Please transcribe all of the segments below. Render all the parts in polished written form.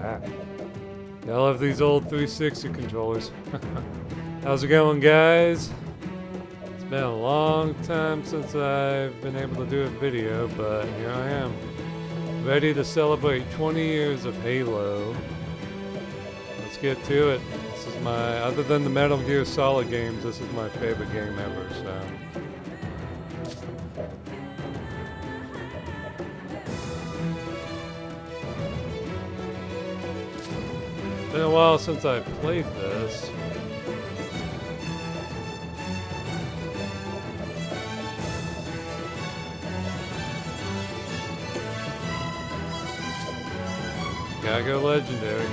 that? I love these old 360 controllers. How's it going, guys? It's been a long time since I've been able to do a video, but here I am. Ready to celebrate 20 years of Halo. Let's get to it. This is my, other than the Metal Gear Solid games, this is my favorite game ever, so. Been a while since I played this. Gotta go legendary.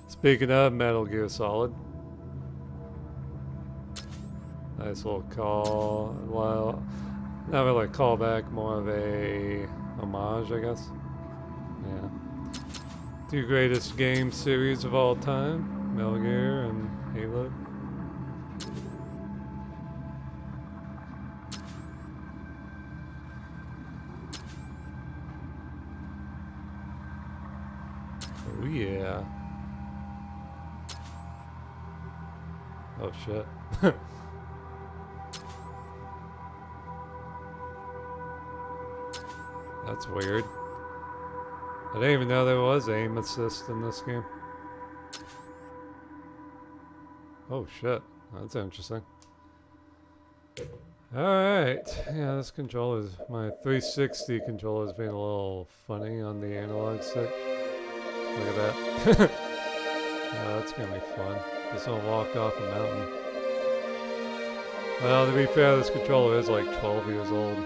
Speaking of Metal Gear Solid, nice little call. Well, not really a callback, more of a homage, I guess. Yeah. Two greatest game series of all time, Metal Gear and Halo. Oh yeah. Oh shit. That's weird. I didn't even know there was aim assist in this game. Oh shit. That's interesting. Alright. Yeah, this controller's, my 360 controller's being a little funny on the analog stick. Look at that. Oh, that's gonna be fun. Just don't walk off a mountain. Well, to be fair, this controller is like 12 years old.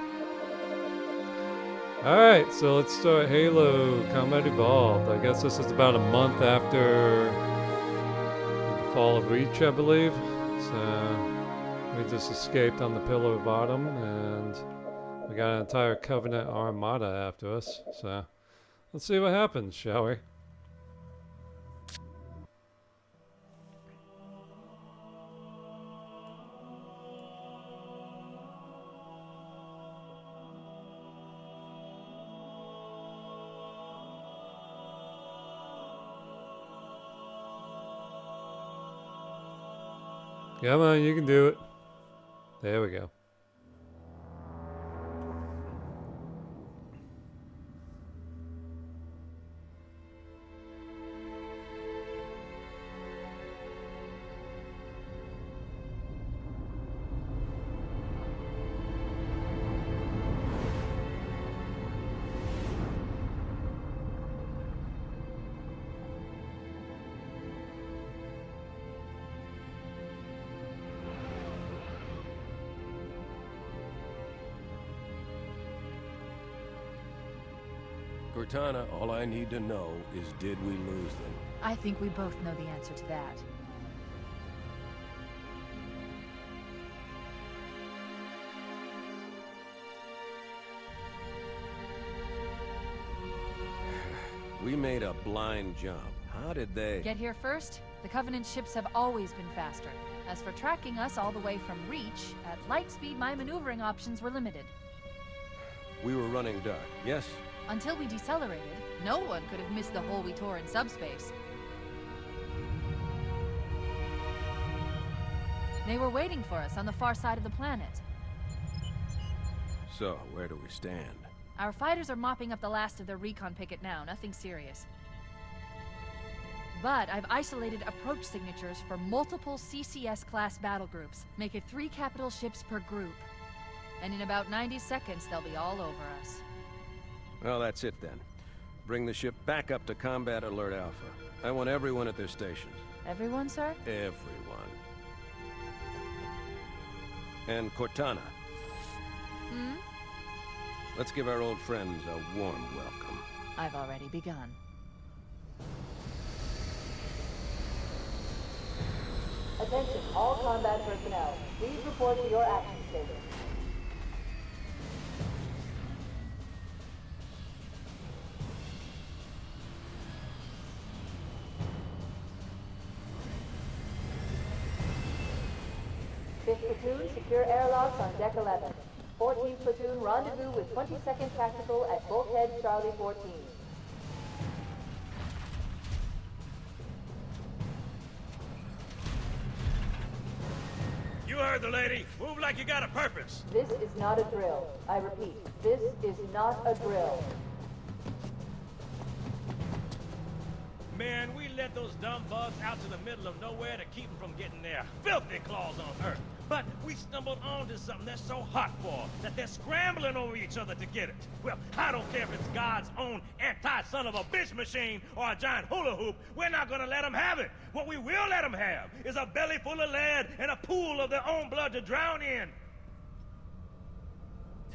Alright, so let's start Halo Combat Evolved. I guess this is about a month after the fall of Reach, I believe. So, we just escaped on the Pillar of Autumn, and we got an entire Covenant armada after us. So, let's see what happens, shall we? Come on, you can do it. There we go. Cortana, all I need to know is, did we lose them? I think we both know the answer to that. We made a blind jump. How did they... Get here first? The Covenant ships have always been faster. As for tracking us all the way from Reach, at light speed my maneuvering options were limited. We were running dark, yes? Until we decelerated, no one could have missed the hole we tore in subspace. They were waiting for us on the far side of the planet. So, where do we stand? Our fighters are mopping up the last of their recon picket now, nothing serious. But I've isolated approach signatures for multiple CCS-class battle groups. Make it 3 capital ships per group. And in about 90 seconds, they'll be all over us. Well, that's it then. Bring the ship back up to Combat Alert Alpha. I want everyone at their stations. Everyone, sir? Everyone. And Cortana. Hmm? Let's give our old friends a warm welcome. I've already begun. Attention, all combat personnel. Please report to your action station. Fifth platoon, secure airlocks on deck 11. 14th platoon, rendezvous with 22nd Tactical at Bulkhead Charlie 14. You heard the lady. Move like you got a purpose. This is not a drill. I repeat, this is not a drill. Man, we let those dumb bugs out to the middle of nowhere to keep them from getting their filthy claws on Earth. But we stumbled onto something that's so hot for 'em that they're scrambling over each other to get it. Well, I don't care if it's God's own anti-son of a bitch machine or a giant hula hoop. We're not gonna let them have it. What we will let them have is a belly full of lead and a pool of their own blood to drown in.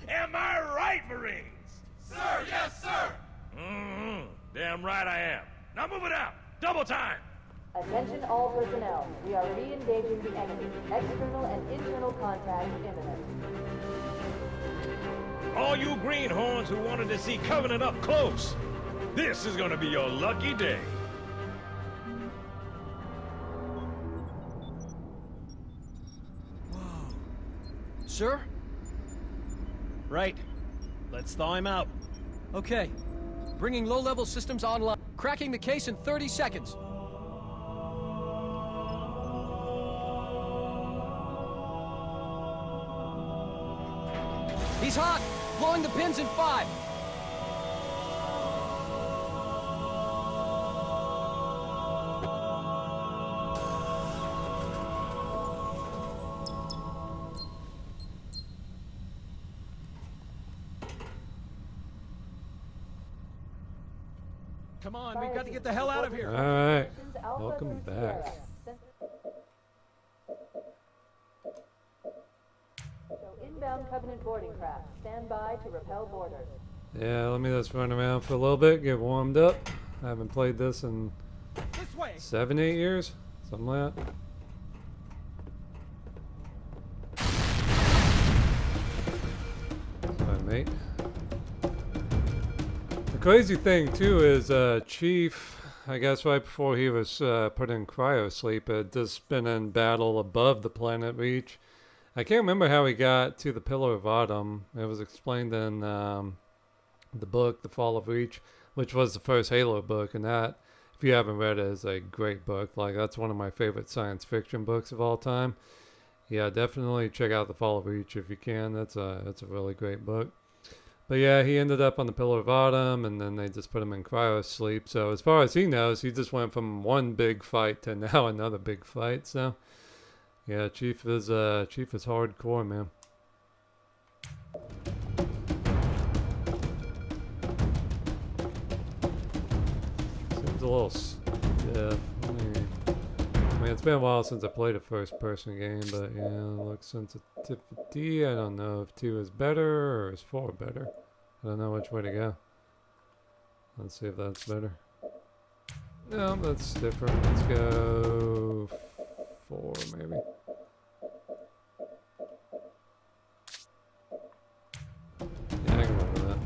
Am I right, Marines? Sir, yes, sir! Mm-hmm. Damn right I am. Now move it out. Double time. Attention all personnel. We are re-engaging the enemy. External and internal contact imminent. All you greenhorns who wanted to see Covenant up close, this is gonna be your lucky day. Sir? Right. Let's thaw him out. Okay. Bringing low-level systems online. Cracking the case in 30 seconds. He's hot! Blowing the pins in 5. Come on, we've got to get the hell out of here. Alright. Welcome back. Inbound Covenant boarding craft. Stand by to repel boarders. Yeah, let me just run around for a little bit, get warmed up. I haven't played this in This way. 7, 8 years, something like that. Sorry, mate. The crazy thing too is Chief, I guess right before he was put in cryo sleep, had just been in battle above the planet Reach. I can't remember how he got to the Pillar of Autumn. It was explained in the book, The Fall of Reach, which was the first Halo book, and that, if you haven't read it, is a great book. Like, that's one of my favorite science fiction books of all time. Yeah, definitely check out The Fall of Reach if you can. That's a really great book. But yeah, he ended up on the Pillar of Autumn, and then they just put him in cryo sleep. So as far as he knows, he just went from one big fight to now another big fight. So yeah, Chief is hardcore, man. Seems a little stiff. I mean, it's been a while since I played a first-person game, but yeah, look, sensitivity. I don't know if 2 is better or is 4 better. I don't know which way to go. Let's see if that's better. No, that's different. Let's go 4, maybe. Yeah, I can live with that.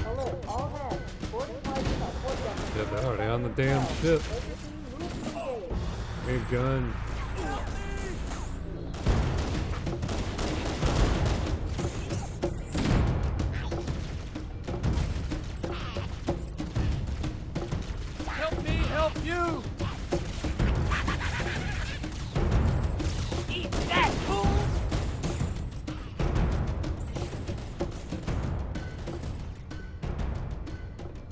Alert, all hands. Boarding party on port deck. Yeah, they're already on the damn ship. Big gun. Help me, help you! Eat that, fool!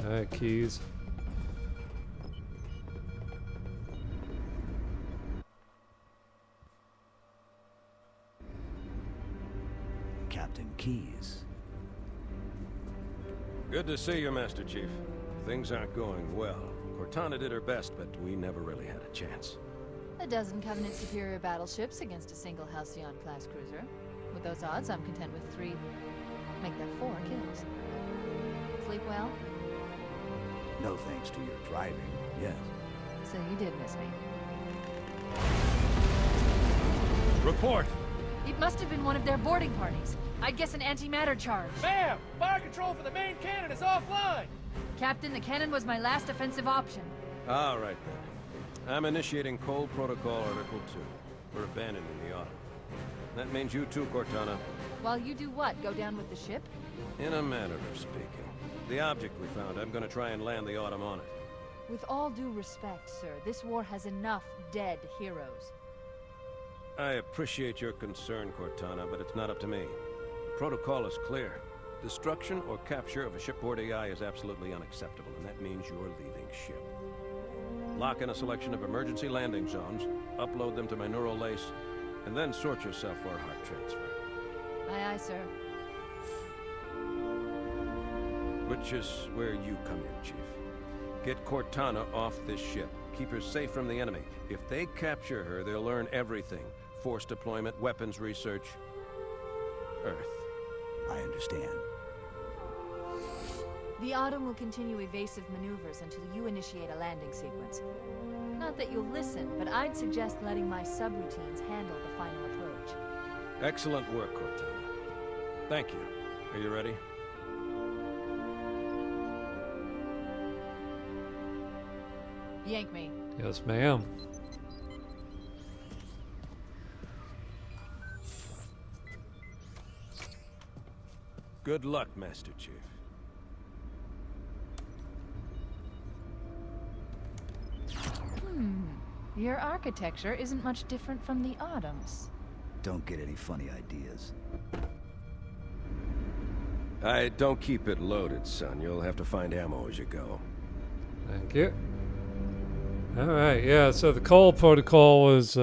Alright, keys. Captain Keyes. Good to see you, Master Chief. Things aren't going well. Cortana did her best, but we never really had a chance. A dozen Covenant superior battleships against a single Halcyon-class cruiser. With those odds, I'm content with 3, make that 4 kills. Sleep well? No thanks to your driving, yes. So you did miss me. Report! It must have been one of their boarding parties. I'd guess an antimatter charge. Ma'am! Fire control for the main cannon is offline! Captain, the cannon was my last offensive option. All right, then. I'm initiating Cole Protocol Article 2. We're abandoning the Autumn. That means you too, Cortana. While you do what? Go down with the ship? In a manner of speaking. The object we found, I'm gonna try and land the Autumn on it. With all due respect, sir, this war has enough dead heroes. I appreciate your concern, Cortana, but it's not up to me. The protocol is clear. Destruction or capture of a shipboard AI is absolutely unacceptable, and that means you're leaving ship. Lock in a selection of emergency landing zones, upload them to my neural lace, and then sort yourself for a heart transfer. Aye, aye, sir. Which is where you come in, Chief. Get Cortana off this ship. Keep her safe from the enemy. If they capture her, they'll learn everything. Force deployment, weapons research, Earth. I understand. The Autumn will continue evasive maneuvers until you initiate a landing sequence. Not that you'll listen, but I'd suggest letting my subroutines handle the final approach. Excellent work, Cortana. Thank you. Are you ready? Yank me. Yes, ma'am. Good luck, Master Chief. Your architecture isn't much different from the Autumn's. Don't get any funny ideas. I don't keep it loaded, son. You'll have to find ammo as you go. Thank you. Alright, yeah, so the Cole Protocol was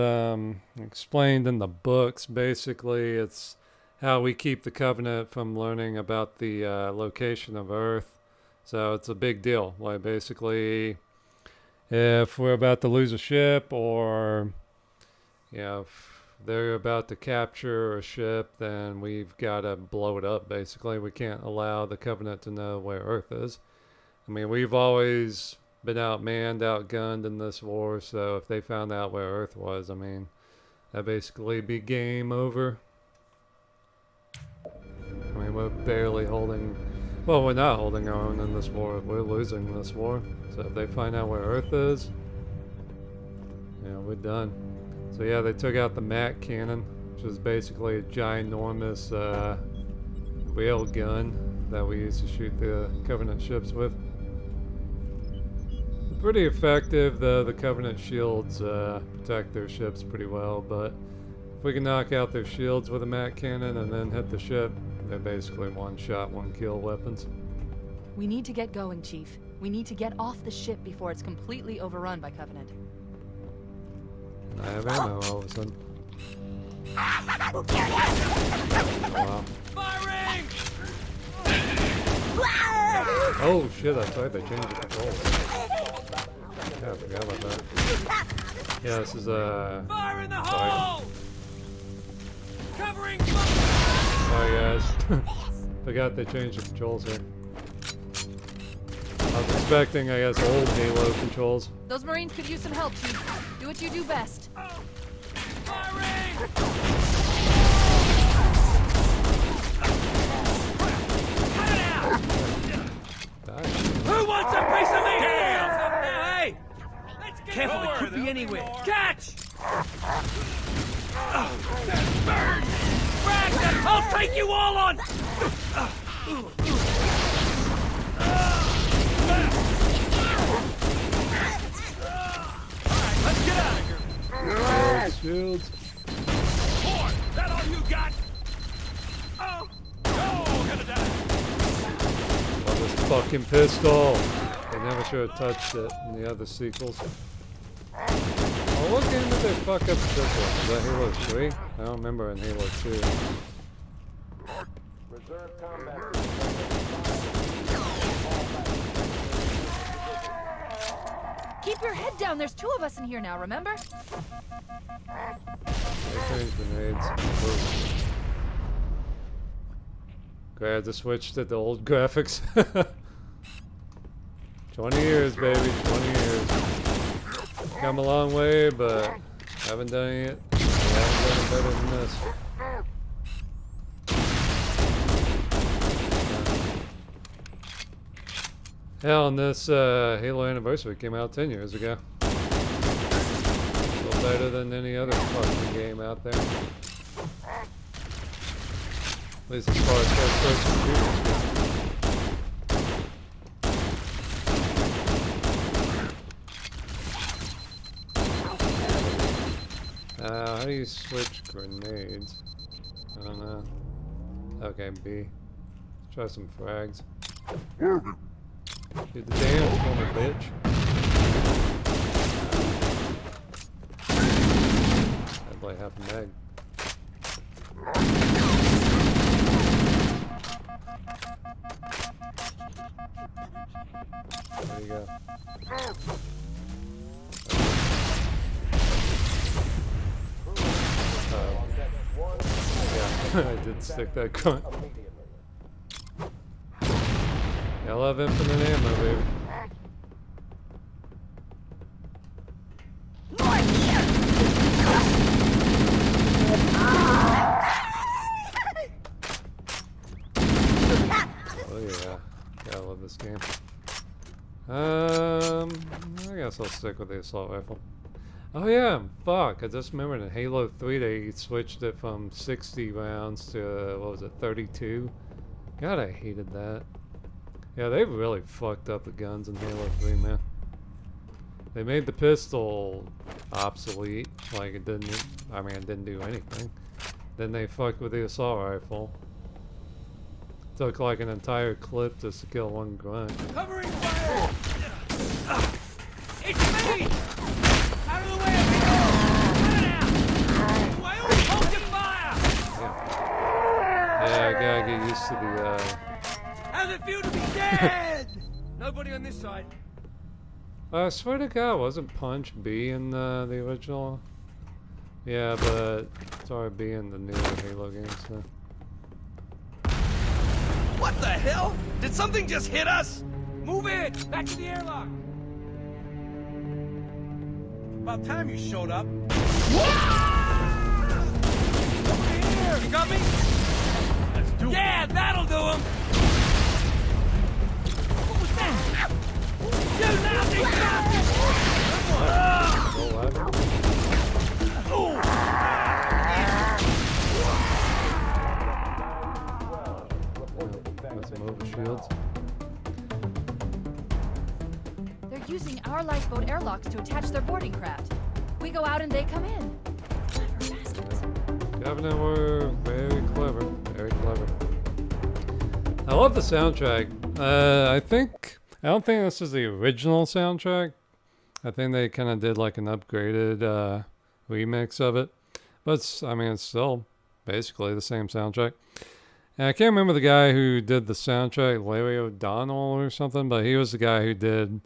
explained in the books. Basically, it's how we keep the Covenant from learning about the location of Earth. So it's a big deal. Like, basically, if we're about to lose a ship, or if they're about to capture a ship, then we've got to blow it up. Basically, we can't allow the Covenant to know where Earth is. I mean, we've always been outmanned, outgunned in this war, so if they found out where Earth was, I mean, that'd basically be game over. I mean, we're barely holding... Well, we're not holding our own in this war. We're losing this war. So if they find out where Earth is, yeah, we're done. So yeah, they took out the MAC cannon, which is basically a ginormous rail gun that we used to shoot the Covenant ships with. Pretty effective. The Covenant shields protect their ships pretty well, but if we can knock out their shields with a MAC cannon and then hit the ship, they're basically one-shot, one-kill weapons. We need to get going, Chief. We need to get off the ship before it's completely overrun by Covenant. I have ammo all of a sudden. Wow. Firing! Oh shit, that's right, they changed the controls. Yeah, I forgot about that. Yeah, this is Fire in the hole! Covering sorry guys. Forgot they changed the controls here. I was expecting, I guess, old Halo controls. Those Marines could use some help, Chief. Do what you do best. firing! Die. Who wants a piece of me? Hey! Let's get Careful, more. they could be anywhere. Catch! Burn! Frag them! I'll take you all on! Alright, let's get out of here. Shields. Four! That all you got? Oh! Oh, gonna die. Oh, this fucking pistol. They never should have touched it in the other sequels. Oh, what game did they fuck up this one? Was that Halo 3? I don't remember in Halo 2. Keep your head down. There's 2 of us in here now, remember? Change grenades. Whoa. Glad to switch to the old graphics. 20 years, baby. 20 years. Come a long way, but haven't done it. Haven't done it better than this. Hell, and this Halo Anniversary came out 10 years ago. Still better than any other fucking game out there. At least as far as first-person shooters go. How do you switch grenades? I don't know. Okay, B. Let's try some frags. Shoot the damn for me, bitch. I'd like half a mag. There you go. Yeah, I did stick that grunt. I love infinite ammo, baby. Oh yeah, gotta love this game. I guess I'll stick with the assault rifle. Oh yeah, fuck, I just remembered in Halo 3 they switched it from 60 rounds to, what was it, 32? God, I hated that. Yeah, they really fucked up the guns in Halo 3, man. They made the pistol obsolete, like it didn't, I mean, it didn't do anything. Then they fucked with the assault rifle. Took like an entire clip just to kill one grunt. Covering fire! It's me! Out of the way, amigo! Cut it out! Why are we holding fire? Yeah, I gotta get used to the, How's it feel to be dead? Nobody on this side. I swear to God, wasn't Punch B in the original? Yeah, but it's already B in the newer Halo games, so. What the hell? Did something just hit us? Move it! Back to the airlock! About time you showed up. Over here! You got me? Let's do it! Yeah, that'll do him! What was that? You lousy Mobile shields. They're using our lifeboat airlocks to attach their boarding craft. We go out and they come in. Clever bastards. Covenant were very clever. Very clever. I love the soundtrack. I don't think this is the original soundtrack. I think they kind of did like an upgraded remix of it. But it's still basically the same soundtrack. And I can't remember the guy who did the soundtrack, Larry O'Donnell or something, but he was the guy who did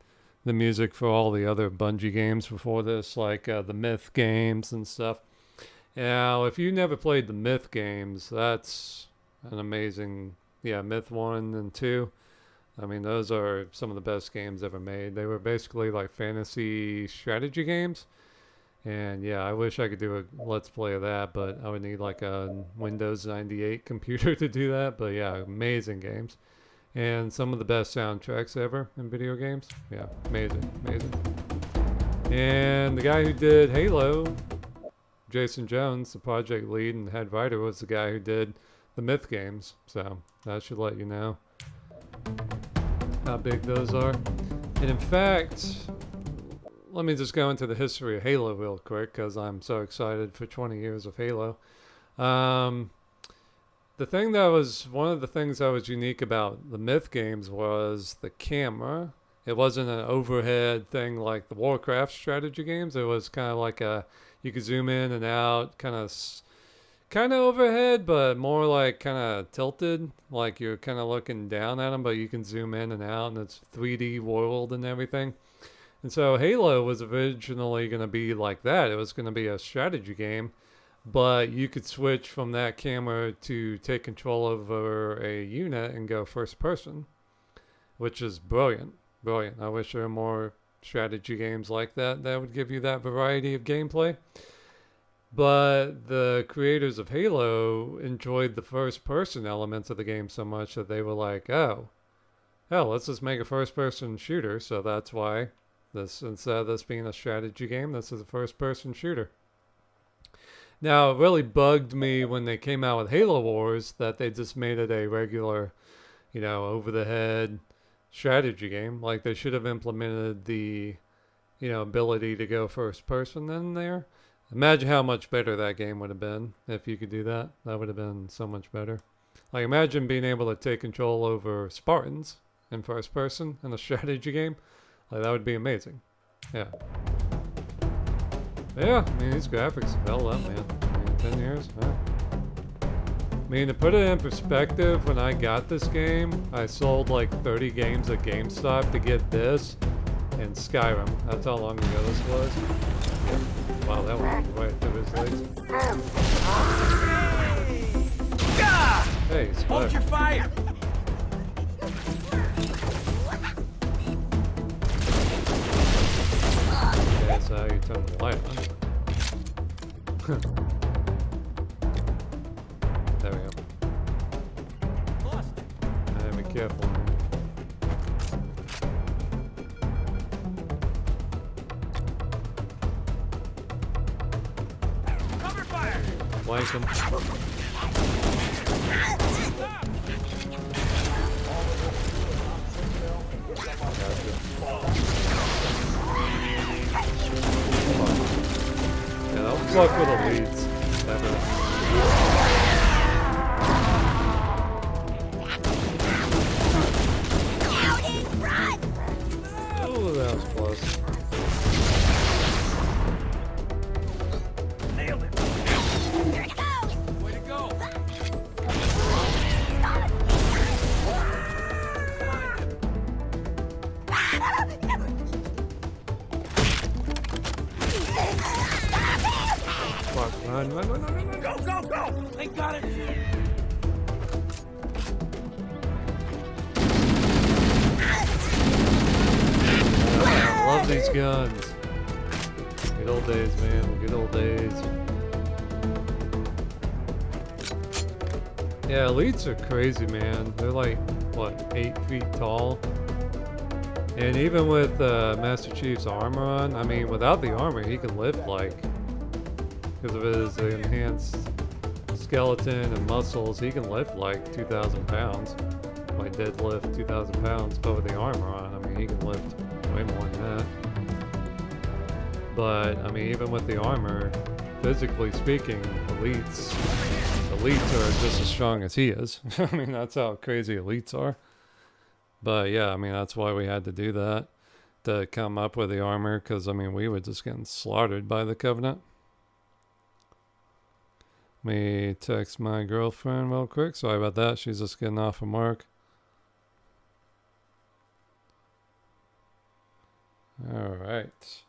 the music for all the other Bungie games before this, like the Myth games and stuff. Now, if you never played the Myth games, that's an amazing, Myth 1 and 2. I mean, those are some of the best games ever made. They were basically like fantasy strategy games. And yeah, I wish I could do a Let's Play of that, but I would need like a Windows 98 computer to do that. But yeah, amazing games. And some of the best soundtracks ever in video games. Yeah, amazing, amazing. And the guy who did Halo, Jason Jones, the project lead and head writer, was the guy who did the Myth games. So that should let you know how big those are. And in fact, let me just go into the history of Halo real quick because I'm so excited for 20 years of Halo. One of the things that was unique about the Myth games was the camera. It wasn't an overhead thing like the Warcraft strategy games. It was kind of like you could zoom in and out, kind of kind of overhead, but more like kind of tilted, like you're kind of looking down at them, but you can zoom in and out, and it's 3D world and everything. And so Halo was originally going to be like that. It was going to be a strategy game, but you could switch from that camera to take control over a unit and go first person, which is brilliant. Brilliant. I wish there were more strategy games like that that would give you that variety of gameplay. But the creators of Halo enjoyed the first person elements of the game so much that they were like, oh, hell, let's just make a first person shooter. So that's why this, instead of this being a strategy game, this is a first person shooter. Now, it really bugged me when they came out with Halo Wars that they just made it a regular, you know, over the head strategy game. Like, they should have implemented the, you know, ability to go first person in there. Imagine how much better that game would have been if you could do that. That would have been so much better. Like, imagine being able to take control over Spartans in first person in a strategy game. Like, that would be amazing. Yeah. Yeah, I mean, these graphics have held up, man. I mean, 10 years, huh? I mean, to put it in perspective, when I got this game, I sold like 30 games at GameStop to get this and Skyrim. That's how long ago this was. Wow, that went right through his legs. Hey, Hold your fire! Okay, that's how you turn the light on. There we go. Be careful, man. Cover fire! Flank him. Yeah, don't fuck with elites. Oh, that was close. Nailed it! Way to go! Fuck, run. Go, go, go! They got it! I love these guns. Good old days, man. Good old days. Yeah, elites are crazy, man. They're like, what, 8 feet tall? And even with Master Chief's armor on, I mean, without the armor, he can lift like, because of his enhanced skeleton and muscles, he can lift like 2,000 pounds. Like deadlift 2,000 pounds, but with the armor on, I mean, he can lift way more than that. But, I mean, even with the armor, physically speaking, elites are just as strong as he is. I mean, that's how crazy elites are. But yeah, I mean, that's why we had to do that, to come up with the armor, because, I mean, we were just getting slaughtered by the Covenant. Let me text my girlfriend real quick. Sorry about that. She's just getting off from work. Alright.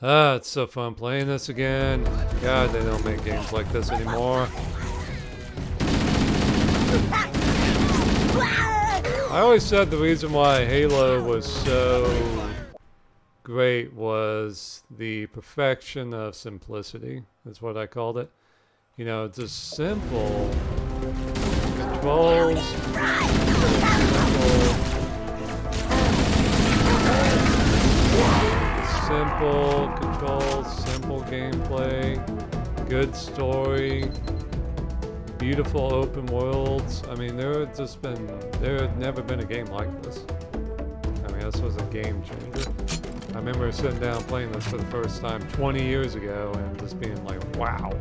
Ah, it's so fun playing this again. God, they don't make games like this anymore. I always said the reason why Halo was so great was the perfection of simplicity, is what I called it. You know, just simple controls, simple controls, simple gameplay, good story, beautiful open worlds. I mean, there had never been a game like this. I mean, this was a game changer. I remember sitting down playing this for the first time 20 years ago and just being like, wow,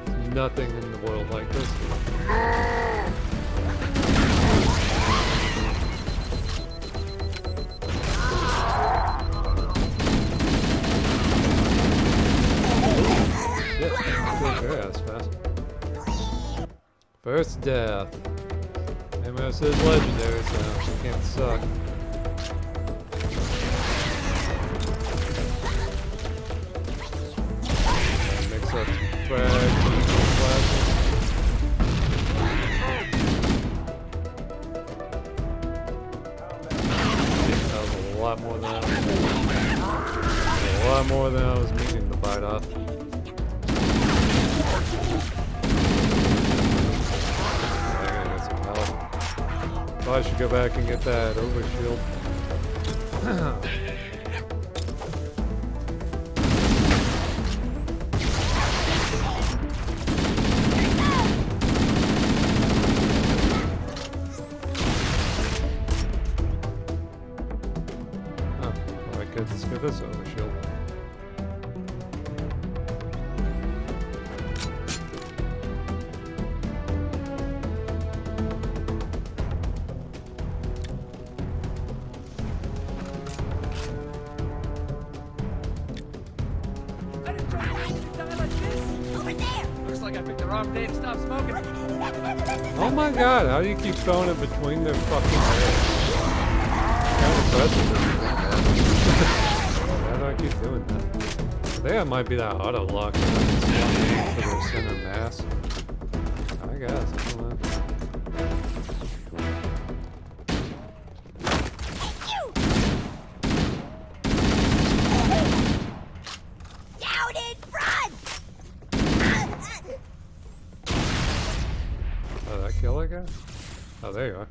there's nothing in the world like this. Yeah, that's fast. First death. Amos is legendary, so she can't suck. Mix up some frags and some plasma. That was a lot more than I was meaning to bite off. I should go back and get that overshield. Oh, alright, good. Let's get this overshield. Oh my god, how do you keep throwing it between their fucking heads? Kind of impressive. How do I keep doing that? I think that might be that auto lock for their center mass. I guess. I don't know. Oh, that kill that guy? Oh, there you are.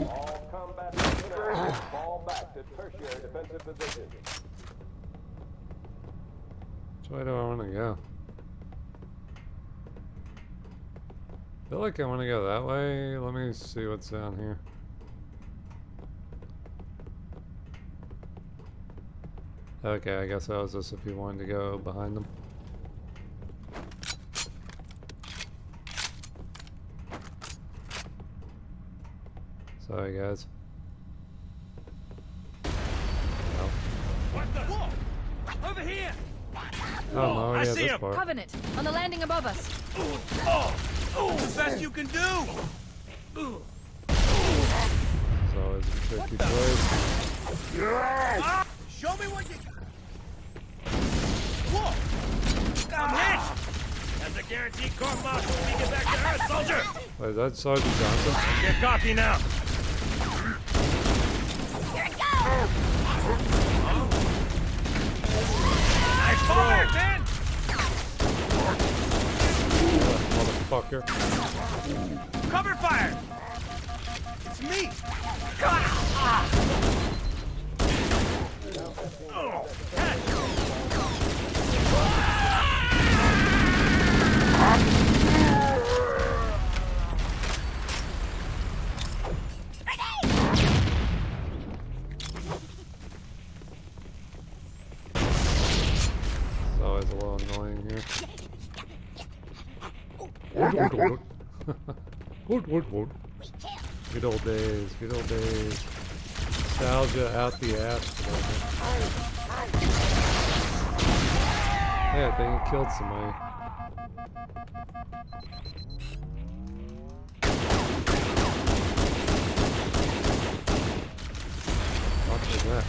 All combat units fall back to tertiary defensive position. Which way do I want to go? I feel like I want to go that way. Let me see what's down here. Okay, I guess that was just if you wanted to go behind them. Sorry, guys. No. What the? Whoa! Over here! Oh, I'm already I at see this him. part. Covenant, on the landing above us. The best you can do! It's always a tricky place. Show me what you... Whoa! I'm hit! That's a guaranteed court martial when we get back to Earth, soldier! Wait, is that Sergeant Johnson? Get cocky now! Nice fall back, man! Motherfucker. Cover fire! It's me! It's always a little annoying here. Good old days, good old days. Nostalgia out the ass. Yeah, I think it killed somebody. What was that?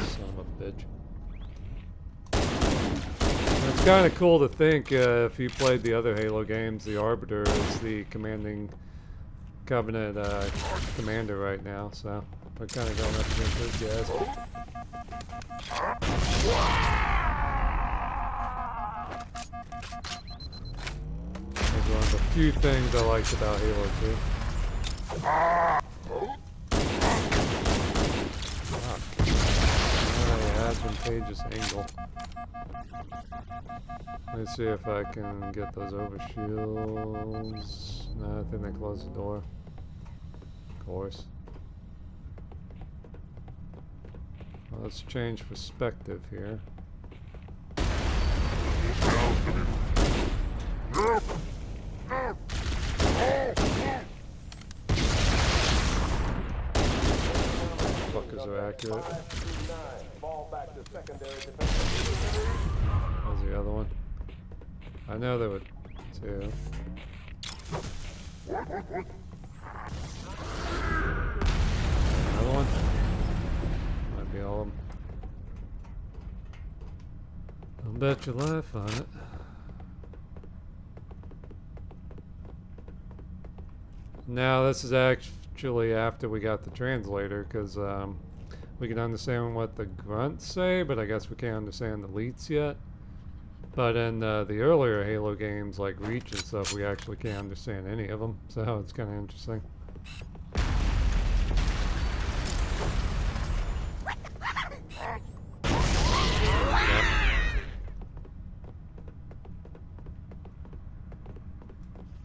Son of a bitch. It's kind of cool to think if you played the other Halo games, the Arbiter is the commanding Covenant commander right now, so we're kind of going up against those guys. That's one of the few things I liked about Halo 2. Advantageous angle. Let's see if I can get those overshields. No, I think they closed the door. Of course. Well, let's change perspective here. Fuckers are accurate. Fall back to secondary defensive. That was was the other one? I know there were two. Another one? Might be all of them. I'll bet your life on it. Now this is actually after we got the translator, because we can understand what the grunts say, but I guess we can't understand the leets yet. But in the earlier Halo games, like Reach and stuff, we actually can't understand any of them, so it's kind of interesting. Yep.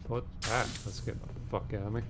What? Ah, let's get the fuck out of me.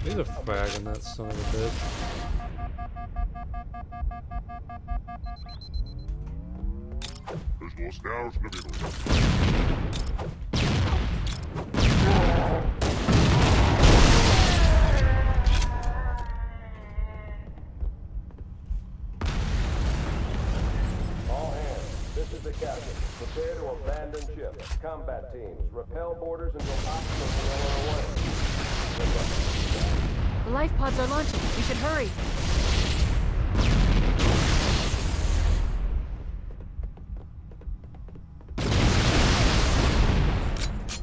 He's a frag on that son of a bitch. All hands, this is the captain. Prepare to abandon ship. Combat teams, repel boarders until obstacles are away. The life pods are launching. We should hurry.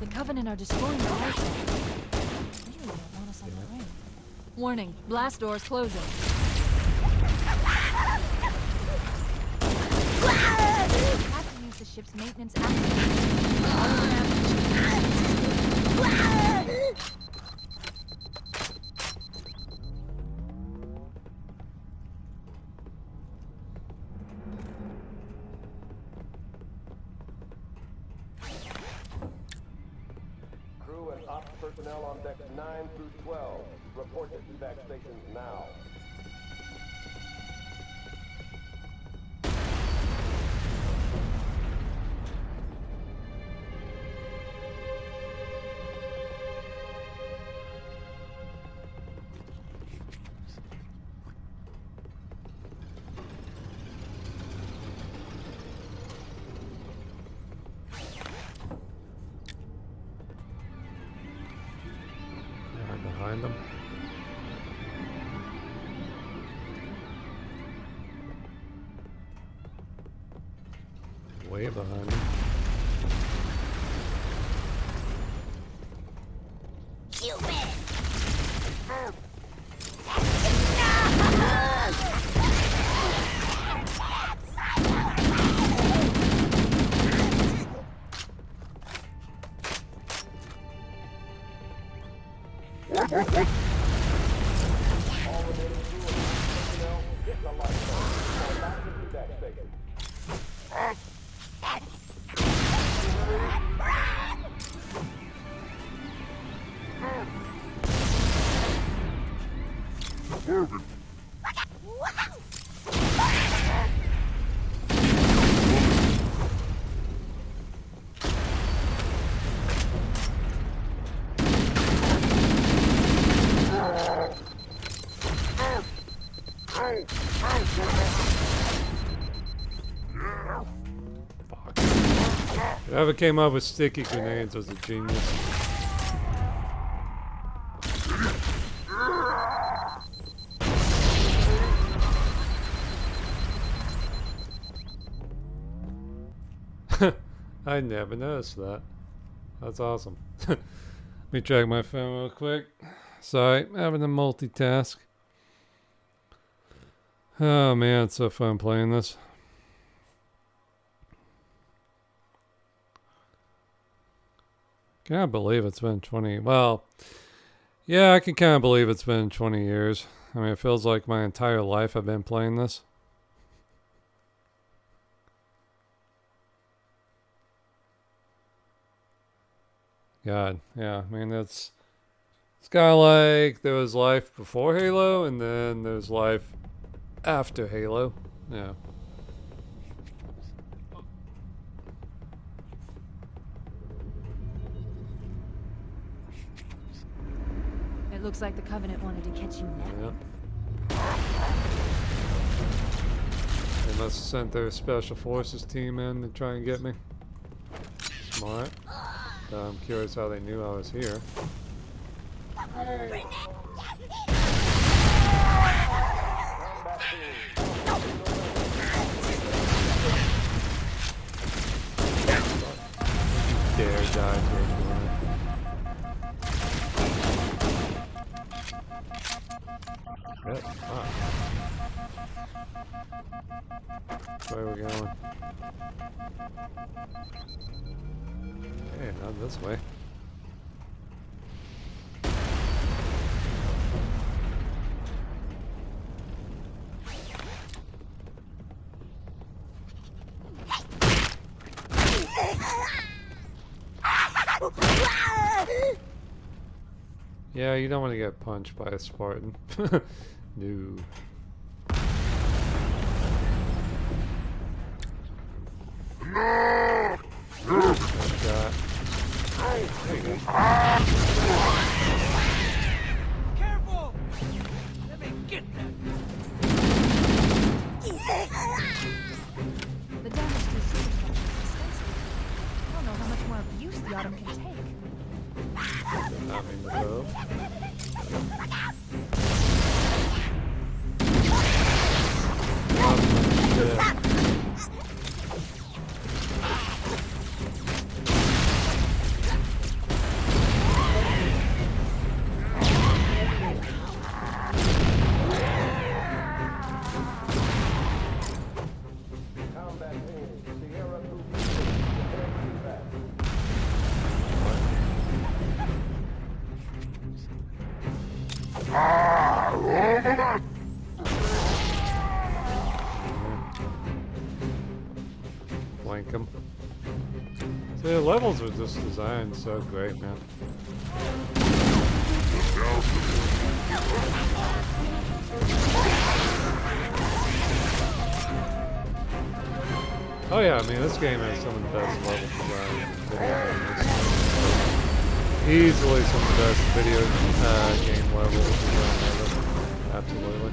The Covenant are destroying the life pods. Really don't want us on the ring. Warning, blast doors closing. We have to use the ship's maintenance activator. All around the ship. Crew and ops personnel on decks 9 through 12. Report to evac stations now. Right behind them. Way behind them. All remaining crew and ops personnel, get the lights on. Go back to evac station. Fuck. Whoever came up with sticky grenades was a genius. I never noticed that. That's awesome. Let me check my phone real quick. Sorry, having to multitask. Oh man, it's so fun playing this. Can't believe it's been 20. Well, yeah, I can kind of believe it's been 20 years. I mean, it feels like my entire life I've been playing this. God, yeah, I mean, it's kind of like there was life before Halo, and then there's life after Halo. Yeah. It looks like the Covenant wanted to catch you now. Yep. They must have sent their special forces team in to try and get me. Smart. I'm curious how they knew I was here. Dare die to a Yep. Ah. Where are we going? Hey, not this way. Yeah, you don't want to get punched by a Spartan. No. Careful! Let me get that. The damage to the superstructure is extensive. I don't know how much more abuse the Autumn can take. Not mean to go. Flank them. See, the levels are just designed so great, man. Oh yeah, I mean this game has some of the best level design in video games. Easily some of the best video game level design ever. Absolutely.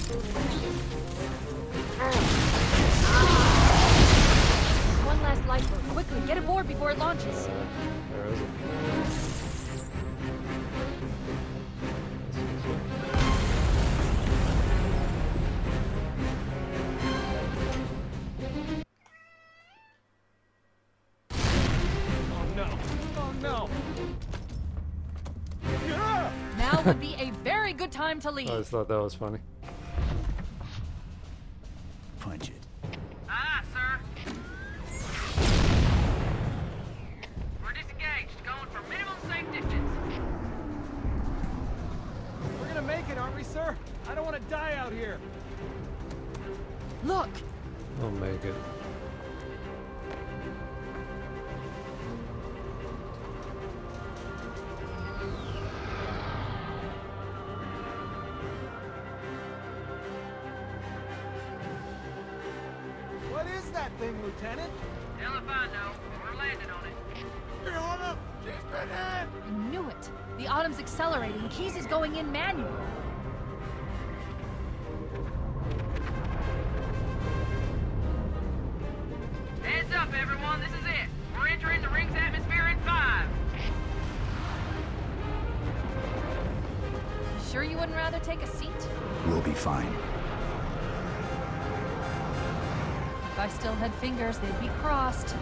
One last lifeboat. Quickly, get aboard before it launches. Where is it? Oh no! Oh no! Now would be a very good time to leave. I just thought that was funny. Punch it. Aye, sir. We're disengaged, going for minimum safe distance. We're gonna make it, aren't we, sir? I don't want to die out here. Look! I'll make it. What is that thing, Lieutenant? Hell if I know, but we're landing on it. I knew it. The Autumn's accelerating. Keys is going in manual. Heads up, everyone, this is it. We're entering the ring's atmosphere in 5. You sure you wouldn't rather take a seat? We'll be fine. If I still had fingers, they'd be crossed.